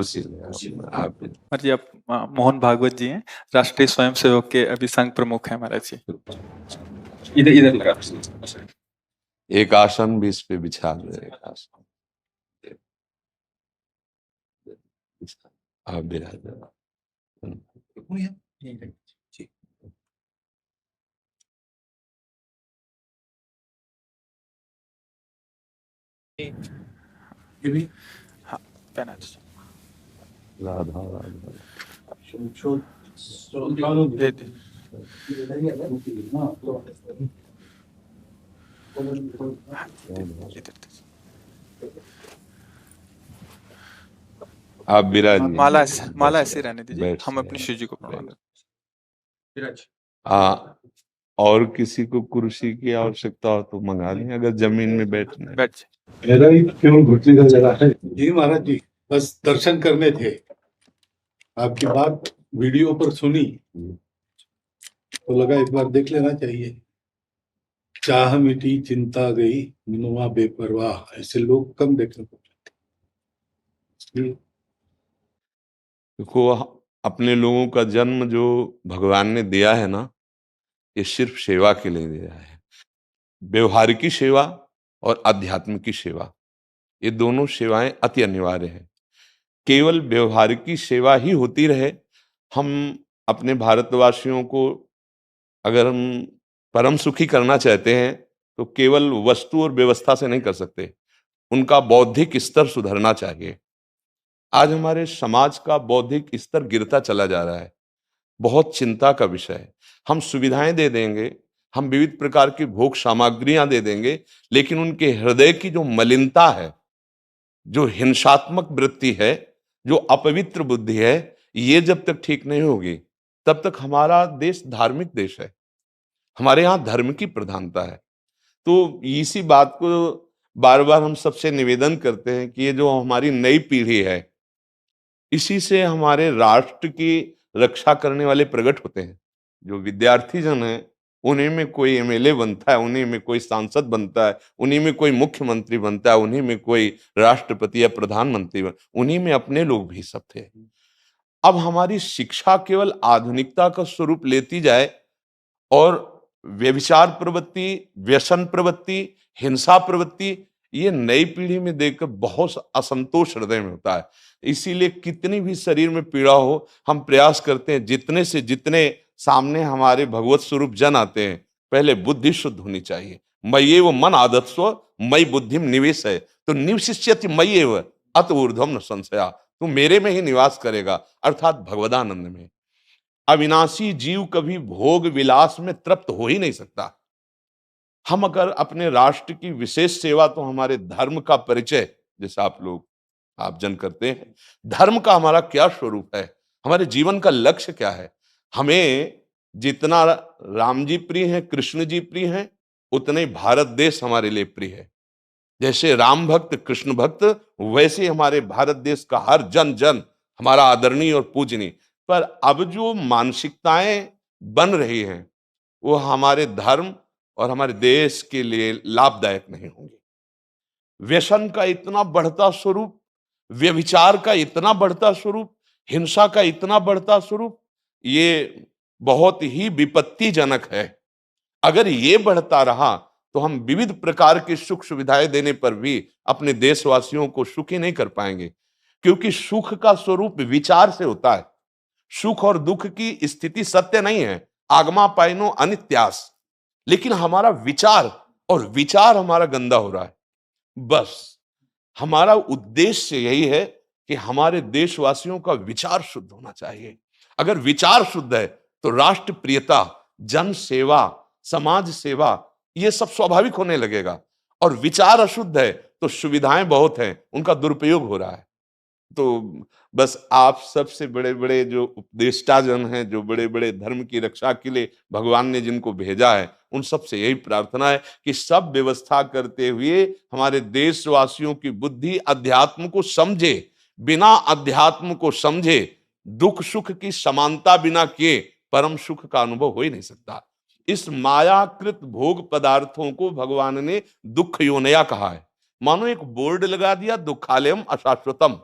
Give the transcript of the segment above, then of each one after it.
कुर्सी ले आप जी, आप मोहन भागवत जी हैं, राष्ट्रीय स्वयंसेवक के अभी संघ प्रमुख हैं महाराज जी। इधर इधर लगा एक आसन भी इस पे बिछा दे। एक आसन आप बिराज हाँ, पहना दीजिए। राधा राधा दे दे। इधर दीजिए। आप बिराजिए। माला ऐसे रहने दीजिए, बैठ हम से अपनी शिव जी को प्रणाम करें। हाँ, और किसी को कुर्सी की आवश्यकता हो तो मंगा लें, अगर जमीन में बैठना है। बैठ मेरा ही केवल घुटने का जगह है जी महाराज जी, बस दर्शन करने थे। आपकी बात वीडियो पर सुनी तो लगा एक बार देख लेना चाहिए। चाह मिटी चिंता गई मनुआ बेपरवाह, ऐसे लोग कम देखने को मिलते। देखो, अपने लोगों का जन्म जो भगवान ने दिया है ना, ये सिर्फ सेवा के लिए दिया है। व्यवहारिकी सेवा और आध्यात्म की सेवा, ये दोनों सेवाएं अति अनिवार्य हैं। केवल व्यवहारिकी सेवा ही होती रहे, हम अपने भारतवासियों को अगर हम परम सुखी करना चाहते हैं तो केवल वस्तु और व्यवस्था से नहीं कर सकते, उनका बौद्धिक स्तर सुधरना चाहिए। आज हमारे समाज का बौद्धिक स्तर गिरता चला जा रहा है, बहुत चिंता का विषय है। हम सुविधाएं दे देंगे, हम विविध प्रकार की भोग सामग्रियां दे देंगे, लेकिन उनके हृदय की जो मलिनता है, जो हिंसात्मक वृत्ति है, जो अपवित्र बुद्धि है, ये जब तक ठीक नहीं होगी तब तक हमारा देश धार्मिक देश है, हमारे यहाँ धर्म की प्रधानता है। तो इसी बात को बार बार हम सबसे निवेदन करते हैं कि ये जो हमारी नई पीढ़ी है, इसी से हमारे राष्ट्र की रक्षा करने वाले प्रकट होते हैं। जो विद्यार्थी जन है, उन्हीं में कोई एमएलए बनता है, उन्हीं में कोई सांसद बनता है, उन्हीं में कोई मुख्यमंत्री बनता है, उन्हीं में कोई राष्ट्रपति या प्रधानमंत्री उन्हीं में अपने लोग भी सब थे। अब हमारी शिक्षा केवल आधुनिकता का स्वरूप लेती जाए और व्यभिचार प्रवृत्ति, व्यसन प्रवृत्ति, हिंसा प्रवृत्ति, ये नई पीढ़ी में देखकर बहुत असंतोष हृदय में होता है। इसीलिए कितनी भी शरीर में पीड़ा हो, हम प्रयास करते हैं जितने से जितने सामने हमारे भगवत स्वरूप जन आते हैं, पहले बुद्धि शुद्ध होनी चाहिए। मय्येव मन आदत्स्व मयि बुद्धिम निवेश है, तो निवशिष्यति मय्येव अत ऊर्ध्वम न संशया, तू मेरे में ही निवास करेगा, अर्थात भगवदानंद में। अविनाशी जीव कभी भोग विलास में तृप्त हो ही नहीं सकता। हम अगर अपने राष्ट्र की विशेष सेवा, तो हमारे धर्म का परिचय, जैसे आप जन करते हैं, धर्म का हमारा क्या स्वरूप है, हमारे जीवन का लक्ष्य क्या है। हमें जितना राम जी प्रिय हैं, कृष्ण जी प्रिय हैं, उतने ही भारत देश हमारे लिए प्रिय है। जैसे राम भक्त कृष्ण भक्त, वैसे हमारे भारत देश का हर जन जन हमारा आदरणीय और पूजनीय। पर अब जो मानसिकताएं बन रही हैं, वो हमारे धर्म और हमारे देश के लिए लाभदायक नहीं होंगे। व्यसन का इतना बढ़ता स्वरूप, व्यभिचार का इतना बढ़ता स्वरूप, हिंसा का इतना बढ़ता स्वरूप, ये बहुत ही विपत्तिजनक है। अगर ये बढ़ता रहा तो हम विविध प्रकार की सुख सुविधाएं देने पर भी अपने देशवासियों को सुखी नहीं कर पाएंगे, क्योंकि सुख का स्वरूप विचार से होता है। सुख और दुख की स्थिति सत्य नहीं है, आगमा पाइनो अनित्यास, लेकिन हमारा विचार, और विचार हमारा गंदा हो रहा है। बस हमारा उद्देश्य यही है कि हमारे देशवासियों का विचार शुद्ध होना चाहिए। अगर विचार शुद्ध है तो राष्ट्र प्रियता, जन सेवा, समाज सेवा, ये सब स्वाभाविक होने लगेगा। और विचार अशुद्ध है तो सुविधाएं बहुत हैं, उनका दुरुपयोग हो रहा है। तो बस आप सबसे बड़े बड़े जो उपदेष्टा जन हैं, जो बड़े बड़े धर्म की रक्षा के लिए भगवान ने जिनको भेजा है, उन सबसे यही प्रार्थना है कि सब व्यवस्था करते हुए हमारे देशवासियों की बुद्धि अध्यात्म को समझे। बिना अध्यात्म को समझे दुख सुख की समानता बिना किए परम सुख का अनुभव हो ही नहीं सकता। इस मायाकृत भोग पदार्थों को भगवान ने दुख योनया कहा है। मानो एक बोर्ड लगा दिया, दुखालयम अशाश्वतम,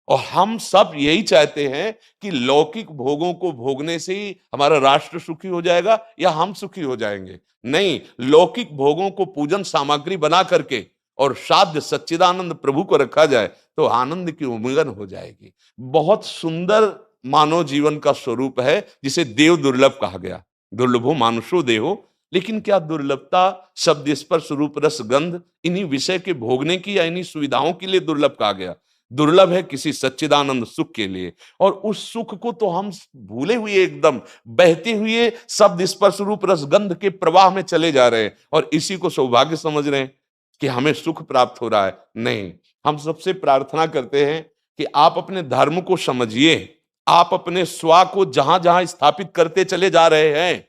और हम सब यही चाहते हैं कि लौकिक भोगों को भोगने से ही हमारा राष्ट्र सुखी हो जाएगा या हम सुखी हो जाएंगे। नहीं, लौकिक भोगों को पूजन सामग्री बना करके और साध्य सच्चिदानंद प्रभु को रखा जाए तो आनंद की उमंगन हो जाएगी। बहुत सुंदर मानव जीवन का स्वरूप है जिसे देव दुर्लभ कहा गया। दुर्लभो मानुषो देहो, लेकिन क्या दुर्लभता शब्द स्पर्श रूप रस गंध इन्हीं विषय के भोगने की या इन्हीं सुविधाओं के लिए दुर्लभ कहा गया? दुर्लभ है किसी सच्चिदानंद सुख के लिए। और उस सुख को तो हम भूले हुए एकदम बहते हुए शब्द स्पर्श रूप रस गंध के प्रवाह में चले जा रहे हैं और इसी को सौभाग्य समझ रहे हैं कि हमें सुख प्राप्त हो रहा है। नहीं, हम सबसे प्रार्थना करते हैं कि आप अपने धर्म को समझिए। आप अपने स्वा को जहां जहां स्थापित करते चले जा रहे हैं,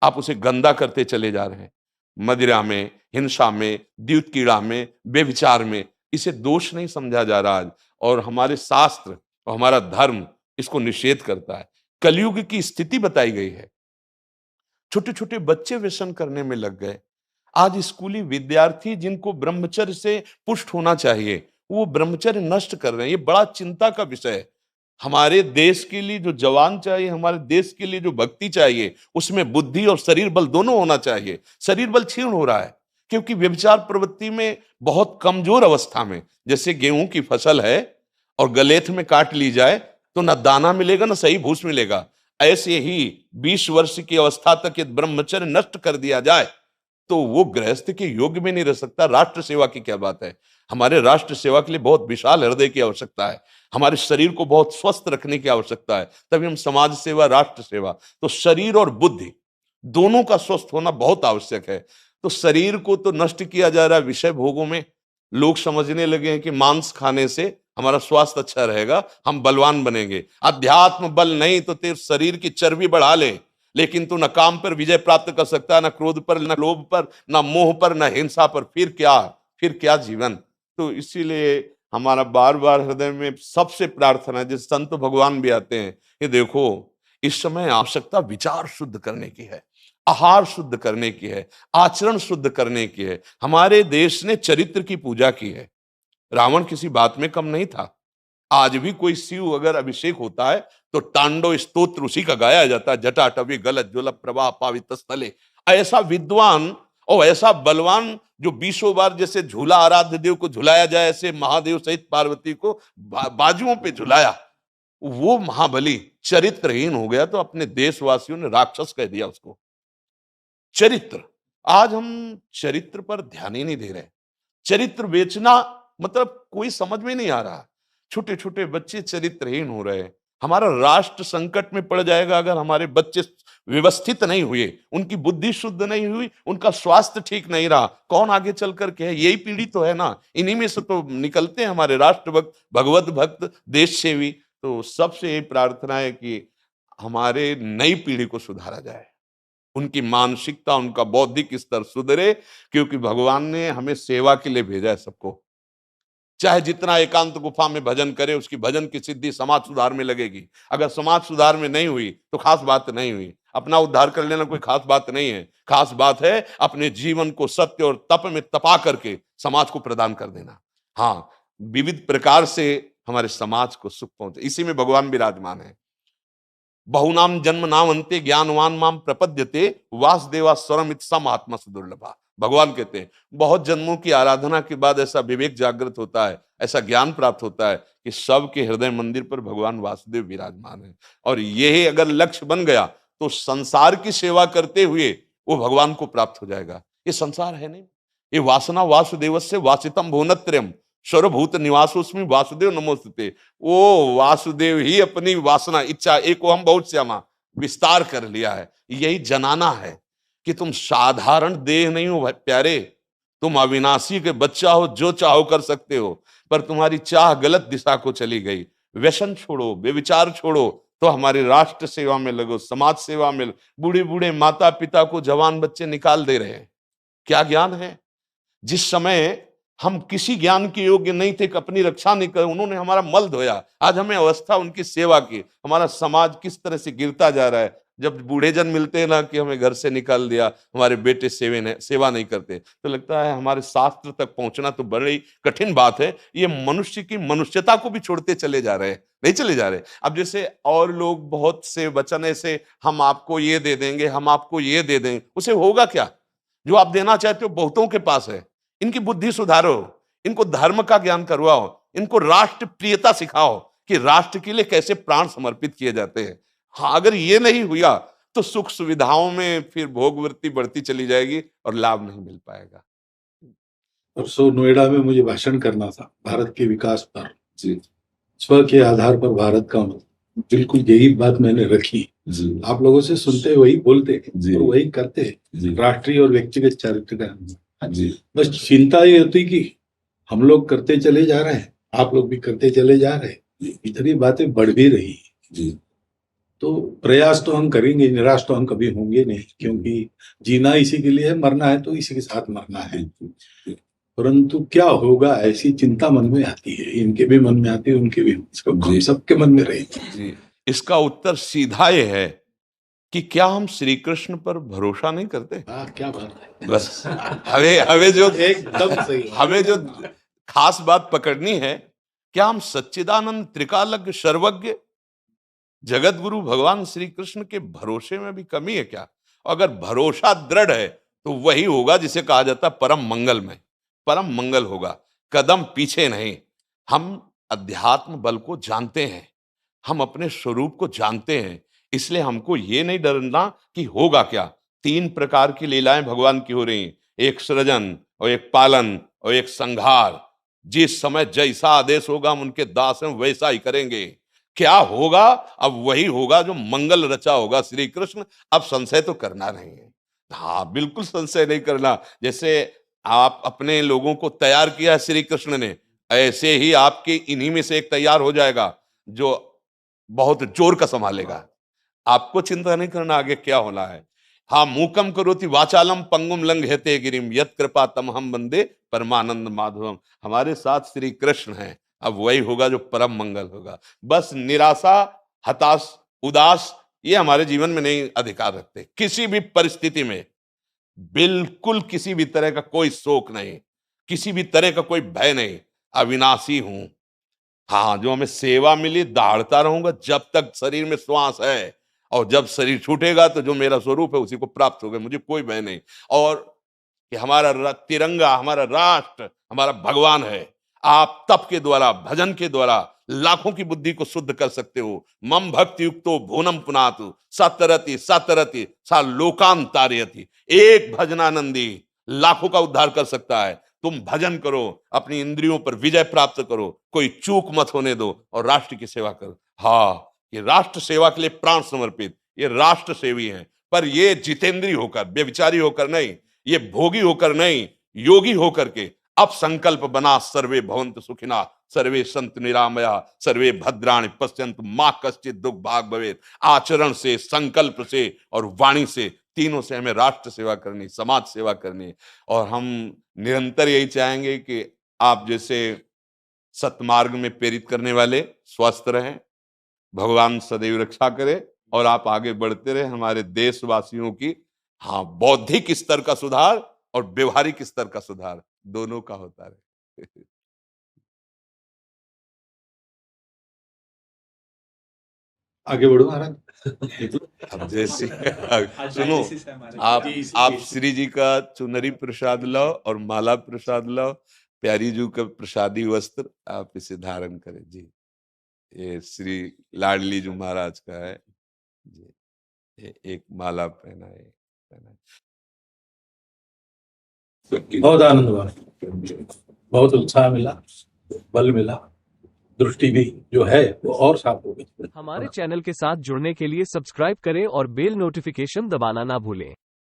आप उसे गंदा करते चले जा रहे हैं। मदिरा में, हिंसा में, द्यूत कीड़ा में, बेविचार में, इसे दोष नहीं समझा जा रहा आज। और हमारे शास्त्र और हमारा धर्म इसको निषेध करता है। कलयुग की स्थिति बताई गई है। छोटे छोटे बच्चे व्यसन करने में लग गए। आज स्कूली विद्यार्थी जिनको ब्रह्मचर्य से पुष्ट होना चाहिए, वो ब्रह्मचर्य नष्ट कर रहे हैं। ये बड़ा चिंता का विषय है। हमारे देश के लिए जो जवान चाहिए, हमारे देश के लिए जो भक्ति चाहिए, उसमें बुद्धि और शरीर बल दोनों होना चाहिए। शरीर बल क्षीण हो रहा है क्योंकि व्यभिचार प्रवृत्ति में बहुत कमजोर अवस्था में, जैसे गेहूं की फसल है और गलेथ में काट ली जाए तो ना दाना मिलेगा ना सही भूस मिलेगा। ऐसे ही 20 वर्ष की अवस्था तक यदि ब्रह्मचर्य नष्ट कर दिया जाए तो वो गृहस्थ के योग्य में नहीं रह सकता। राष्ट्र सेवा की क्या बात है। हमारे राष्ट्र सेवा के लिए बहुत विशाल हृदय की आवश्यकता है। हमारे शरीर को बहुत स्वस्थ रखने की आवश्यकता है, तभी हम समाज सेवा, राष्ट्र सेवा। तो शरीर और बुद्धि दोनों का स्वस्थ होना बहुत आवश्यक है। तो शरीर को तो नष्ट किया जा रहा है विषय भोगों में। लोग समझने लगे हैं कि मांस खाने से हमारा स्वास्थ्य अच्छा रहेगा, हम बलवान बनेंगे। अध्यात्म बल नहीं तो तेरे शरीर की चर्बी बढ़ा ले, लेकिन तू न काम पर विजय प्राप्त कर सकता, न क्रोध पर, न लोभ पर, न मोह पर, न हिंसा पर। फिर क्या जीवन। तो इसीलिए हमारा बार बार हृदय में सबसे प्रार्थना है, जिस संत भगवान भी आते हैं, ये देखो इस समय आवश्यकता विचार शुद्ध करने की है, आहार शुद्ध करने की है, आचरण शुद्ध करने की है। हमारे देश ने चरित्र की पूजा की है। रावण किसी बात में कम नहीं था। आज भी कोई शिव अगर अभिषेक होता है तो तांडव स्तोत्र उसी का गाया जाता है। जटाटवी गलत ज्वल प्रवाह पावित स्थले। ऐसा विद्वान और ऐसा बलवान जो 20 बार जैसे झूला आराध्य देव को झुलाया जाए, ऐसे महादेव सहित पार्वती को बाजुओं पे झुलाया, वो महाबली चरित्रहीन हो गया तो अपने देशवासियों ने राक्षस कह दिया उसको। चरित्र, आज हम चरित्र पर ध्यान ही नहीं दे रहे। चरित्र बेचना मतलब कोई समझ में नहीं आ रहा। छोटे छोटे बच्चे चरित्रहीन हो रहे हैं। हमारा राष्ट्र संकट में पड़ जाएगा अगर हमारे बच्चे व्यवस्थित नहीं हुए, उनकी बुद्धि शुद्ध नहीं हुई, उनका स्वास्थ्य ठीक नहीं रहा। कौन आगे चल करके है? यही पीढ़ी तो है ना, इन्हीं में से तो निकलते हैं हमारे राष्ट्र भक्त, भगवत भक्त, देश सेवी। तो सबसे यही प्रार्थना है कि हमारे नई पीढ़ी को सुधारा जाए, उनकी मानसिकता, उनका बौद्धिक स्तर सुधरे, क्योंकि भगवान ने हमें सेवा के लिए भेजा है सबको। चाहे जितना एकांत गुफा में भजन करे, उसकी भजन की सिद्धि समाज सुधार में लगेगी। अगर समाज सुधार में नहीं हुई तो खास बात नहीं हुई। अपना उद्धार कर लेना कोई खास बात नहीं है। खास बात है अपने जीवन को सत्य और तप में तपा करके समाज को प्रदान कर देना। हाँ, विविध प्रकार से हमारे समाज को सुख पहुंचे, इसी में भगवान विराजमान है। बहुनाम जन्म नाम अंते ज्ञानवान माम प्रपद्यते वासुदेवा स्वरम इत्सम आत्मा सुदुर्लभा। भगवान कहते हैं बहुत जन्मों की आराधना के बाद ऐसा विवेक जागृत होता है, ऐसा ज्ञान प्राप्त होता है कि सबके हृदय मंदिर पर भगवान वासुदेव विराजमान है। और यही अगर लक्ष्य बन गया तो संसार की सेवा करते हुए वो भगवान को प्राप्त हो जाएगा। ये संसार है नहीं, ये वासना वासुदेवस्य वासितम भुवनत्रयम् सर्वभूत निवासोस्मि वासुदेव नमोस्तुते। वो वासुदेव ही अपनी वासना, इच्छा, एको हम बहुत श्यामा विस्तार कर लिया है। यही जनाना है कि तुम साधारण देह नहीं हो प्यारे, तुम अविनाशी के बच्चा हो, जो चाहो कर सकते हो। पर तुम्हारी चाह गलत दिशा को चली गई। व्यसन छोड़ो, बेविचार छोड़ो, तो हमारी राष्ट्र सेवा में लगो, समाज सेवा में। बूढ़े बूढ़े माता पिता को जवान बच्चे निकाल दे रहे हैं। क्या ज्ञान है? जिस समय हम किसी ज्ञान के योग्य नहीं थे कि अपनी रक्षा नहीं कर, उन्होंने हमारा मल धोया। आज हमें अवस्था उनकी सेवा की। हमारा समाज किस तरह से गिरता जा रहा है। जब बूढ़े जन मिलते हैं ना कि हमें घर से निकाल दिया, हमारे बेटे सेवा नहीं करते, तो लगता है हमारे शास्त्र तक पहुंचना तो बड़ी कठिन बात है। ये मनुष्य की मनुष्यता को भी छोड़ते चले जा रहे हैं, नहीं चले जा रहे। अब जैसे और लोग बहुत से वचन ऐसे, हम आपको ये दे देंगे, हम आपको ये दे देंगे, उसे होगा क्या? जो आप देना चाहते हो बहुतों के पास है। इनकी बुद्धि सुधारो, इनको धर्म का ज्ञान करवाओ, इनको राष्ट्र प्रियता सिखाओ कि राष्ट्र के लिए कैसे प्राण समर्पित किए जाते हैं। हाँ, अगर ये नहीं हुआ तो सुख सुविधाओं में फिर भोगवृत्ति बढ़ती चली जाएगी और लाभ नहीं मिल पाएगा। परसों नोएडा में मुझे भाषण करना था भारत के विकास पर। स्व के आधार पर भारत का मतलब, बिल्कुल यही बात मैंने रखी। आप लोगों से सुनते वही बोलते और वही करते, राष्ट्रीय और व्यक्तिगत चरित्र का। बस चिंता ये होती कि हम लोग करते चले जा रहे हैं, आप लोग भी करते चले जा रहे हैं, इतनी बातें बढ़ भी रही। तो प्रयास तो हम करेंगे, निराश तो हम कभी होंगे नहीं, क्योंकि जीना इसी के लिए है, मरना है तो इसी के साथ मरना है। परंतु क्या होगा, ऐसी चिंता मन में आती है, इनके भी मन में आती है, उनके भी, सबके मन में रहेगी। इसका उत्तर सीधा ये है कि क्या हम श्री कृष्ण पर भरोसा नहीं करते? क्या बात है, बस हमें जो एकदम सही, हमें जो खास बात पकड़नी है, क्या हम सच्चिदानंद त्रिकालज्ञ सर्वज्ञ जगत गुरु भगवान श्री कृष्ण के भरोसे में भी कमी है क्या? अगर भरोसा दृढ़ है तो वही होगा जिसे कहा जाता है परम मंगल में, परम मंगल होगा, कदम पीछे नहीं। हम अध्यात्म बल को जानते हैं, हम अपने स्वरूप को जानते हैं, इसलिए हमको ये नहीं डरना कि होगा क्या। 3 प्रकार की लीलाएं भगवान की हो रही हैं, एक सृजन और एक पालन और एक संहार। जिस समय जैसा आदेश होगा हम उनके दास हैं, वैसा ही करेंगे। क्या होगा? अब वही होगा जो मंगल रचा होगा श्री कृष्ण। अब संशय तो करना नहीं है, हाँ बिल्कुल संशय नहीं करना। जैसे आप अपने लोगों को तैयार किया है श्री कृष्ण ने, ऐसे ही आपके इन्हीं में से एक तैयार हो जाएगा जो बहुत जोर का संभालेगा। आपको चिंता नहीं करना आगे क्या होना है। हाँ, मूकम करोति वाचालम पंगुम लंघयते गिरिम यत् कृपा तमहम वंदे परमानंद माधवम। हमारे साथ श्री कृष्ण हैं, अब वही होगा जो परम मंगल होगा। बस निराशा, हताश, उदास ये हमारे जीवन में नहीं अधिकार रखते। किसी भी परिस्थिति में बिल्कुल किसी भी तरह का कोई शोक नहीं, किसी भी तरह का कोई भय नहीं। अविनाशी हूं, हाँ जो हमें सेवा मिली दहाड़ता रहूंगा जब तक शरीर में श्वास है, और जब शरीर छूटेगा तो जो मेरा स्वरूप है उसी को प्राप्त होगा, मुझे कोई भय नहीं। और कि हमारा तिरंगा, हमारा राष्ट्र, हमारा भगवान है। आप तप के द्वारा, भजन के द्वारा लाखों की बुद्धि को शुद्ध कर सकते हो। मम भक्ति युक्तो भुवनम पुनातु सतरति सतरति सा लोकान तारयति। एक भजनानंदी लाखों का उद्धार कर सकता है। तुम भजन करो, अपनी इंद्रियों पर विजय प्राप्त करो, कोई चूक मत होने दो और राष्ट्र की सेवा करो। हाँ, ये राष्ट्र सेवा के लिए प्राण समर्पित, ये राष्ट्र सेवी हैं। पर ये जितेंद्रीय होकर, व्यभिचारी होकर नहीं, ये भोगी होकर नहीं, योगी होकर के अब संकल्प बना, सर्वे भवन्तु सुखिना सर्वे सन्तु निरामया सर्वे भद्राणि पश्यन्तु मां कश्चित् दुख भाग भवेत्। आचरण से, संकल्प से और वाणी से, तीनों से हमें राष्ट्र सेवा करनी, समाज सेवा करनी। और हम निरंतर यही चाहेंगे कि आप जैसे सतमार्ग में प्रेरित करने वाले स्वस्थ रहें, भगवान सदैव रक्षा करे और आप आगे बढ़ते रहे। हमारे देशवासियों की हाँ बौद्धिक स्तर का सुधार और व्यवहारिक स्तर का सुधार दोनों का होता रहे। आगे बढ़ो महाराज। अब जैसे सुनो, आप श्री जी का चुनरी प्रसाद लाओ और माला प्रसाद लाओ, प्यारी जी का प्रसादी वस्त्र आप इसे धारण करें जी। ये श्री लाडली जी महाराज का है जी, ये एक माला पहनाए। बहुत आनंद हुआ, बहुत उत्साह मिला, बल मिला, दृष्टि भी जो है वो और साफ हो गई। हमारे चैनल के साथ जुड़ने के लिए सब्सक्राइब करें और बेल नोटिफिकेशन दबाना ना भूलें।